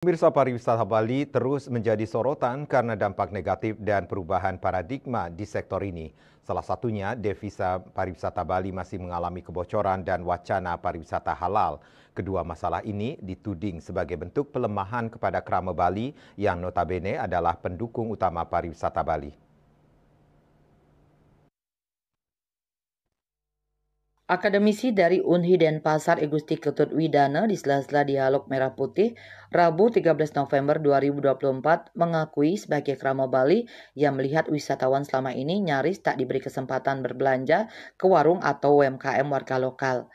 Pemirsa, pariwisata Bali terus menjadi sorotan karena dampak negatif dan perubahan paradigma di sektor ini. Salah satunya, devisa pariwisata Bali masih mengalami kebocoran dan wacana pariwisata halal. Kedua masalah ini dituding sebagai bentuk pelemahan kepada Krama Bali yang notabene adalah pendukung utama pariwisata Bali. Akademisi dari Unhi Denpasar Igusti Ketut Widana di sela-sela Dialog Merah Putih, Rabu 13 November 2024 mengakui sebagai Krama Bali yang melihat wisatawan selama ini nyaris tak diberi kesempatan berbelanja ke warung atau UMKM warga lokal.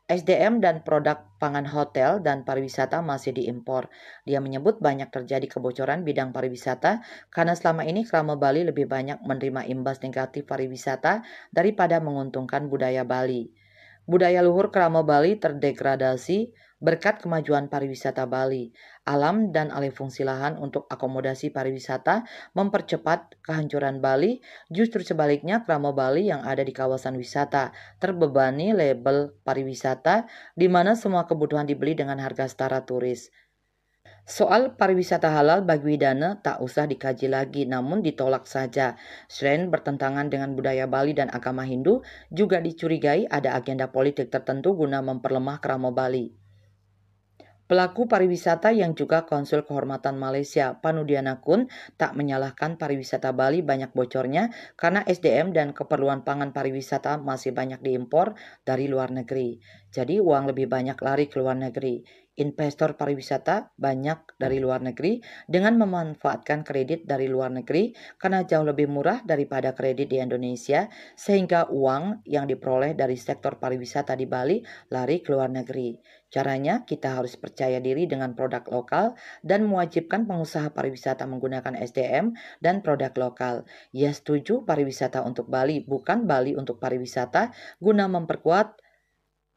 SDM dan produk pangan hotel dan pariwisata masih diimpor. Dia menyebut banyak terjadi kebocoran bidang pariwisata karena selama ini Krama Bali lebih banyak menerima imbas negatif pariwisata daripada menguntungkan budaya Bali. Budaya luhur Krama Bali terdegradasi berkat kemajuan pariwisata Bali. Alam dan alih fungsi lahan untuk akomodasi pariwisata mempercepat kehancuran Bali. Justru sebaliknya, Krama Bali yang ada di kawasan wisata terbebani label pariwisata di mana semua kebutuhan dibeli dengan harga setara turis. Soal pariwisata halal bagi Widana tak usah dikaji lagi, namun ditolak saja. Selain bertentangan dengan budaya Bali dan agama Hindu, juga dicurigai ada agenda politik tertentu guna memperlemah Krama Bali. Pelaku pariwisata yang juga Konsul Kehormatan Malaysia, Panudianakun, tak menyalahkan pariwisata Bali banyak bocornya karena SDM dan keperluan pangan pariwisata masih banyak diimpor dari luar negeri. Jadi uang lebih banyak lari ke luar negeri. Investor pariwisata banyak dari luar negeri dengan memanfaatkan kredit dari luar negeri karena jauh lebih murah daripada kredit di Indonesia, sehingga uang yang diperoleh dari sektor pariwisata di Bali lari ke luar negeri. Caranya, kita harus percaya diri dengan produk lokal dan mewajibkan pengusaha pariwisata menggunakan SDM dan produk lokal. Ia setuju pariwisata untuk Bali, bukan Bali untuk pariwisata, guna memperkuat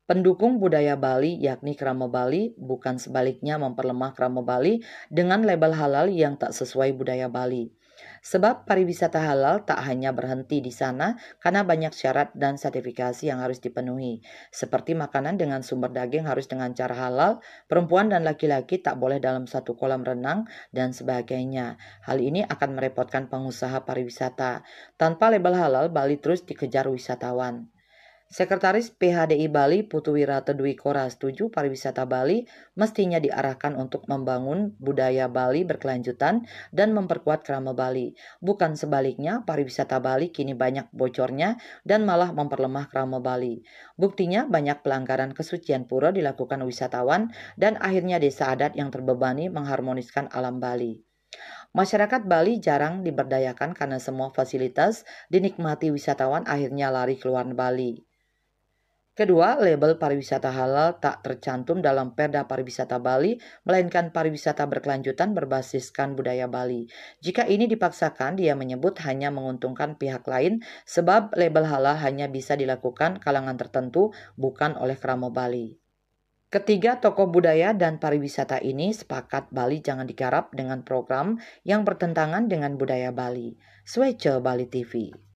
pendukung budaya Bali yakni Krama Bali, bukan sebaliknya memperlemah Krama Bali dengan label halal yang tak sesuai budaya Bali. Sebab pariwisata halal tak hanya berhenti di sana karena banyak syarat dan sertifikasi yang harus dipenuhi. Seperti makanan dengan sumber daging harus dengan cara halal, perempuan dan laki-laki tak boleh dalam satu kolam renang, dan sebagainya. Hal ini akan merepotkan pengusaha pariwisata. Tanpa label halal, Bali terus dikejar wisatawan. Sekretaris PHDI Bali Putu Wirata Dwi Kora setuju pariwisata Bali mestinya diarahkan untuk membangun budaya Bali berkelanjutan dan memperkuat Krama Bali. Bukan sebaliknya, pariwisata Bali kini banyak bocornya dan malah memperlemah Krama Bali. Buktinya banyak pelanggaran kesucian pura dilakukan wisatawan dan akhirnya desa adat yang terbebani mengharmoniskan alam Bali. Masyarakat Bali jarang diberdayakan karena semua fasilitas dinikmati wisatawan akhirnya lari keluar Bali. Kedua, label pariwisata halal tak tercantum dalam Perda Pariwisata Bali, melainkan pariwisata berkelanjutan berbasiskan budaya Bali. Jika ini dipaksakan, dia menyebut hanya menguntungkan pihak lain, sebab label halal hanya bisa dilakukan kalangan tertentu, bukan oleh Krama Bali. Ketiga tokoh budaya dan pariwisata ini sepakat Bali jangan digarap dengan program yang bertentangan dengan budaya Bali. Swece Bali TV.